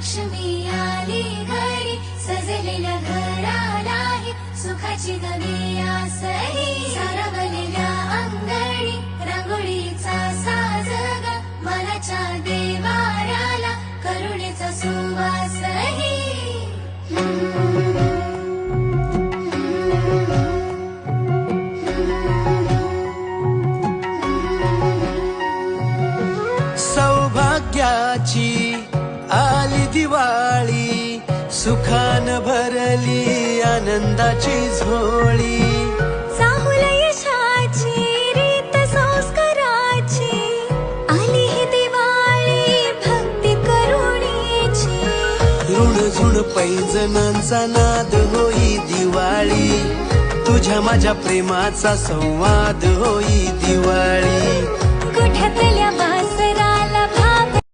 लक्ष्मी आली घरी, सजलेल्या घरालाही सुखाची नवी आसही. सारवलेल्या अंगणी रांगोळीचा साज ग, मनाच्या देवाऱ्याला करुणेचा सुवासही. सौभाग्याची आली दिवाळी, सुखान भरली आनंदाची झोळी. चाहुल यशाची रीत संस्काराची, आली ही दिवाळी भक्ती करुणेची. ऋणझुण पैंजणांचा नाद होई दिवाळी, तुझ्या माझ्या प्रेमाचा संवाद होई दिवाळी. गोठ्यातल्या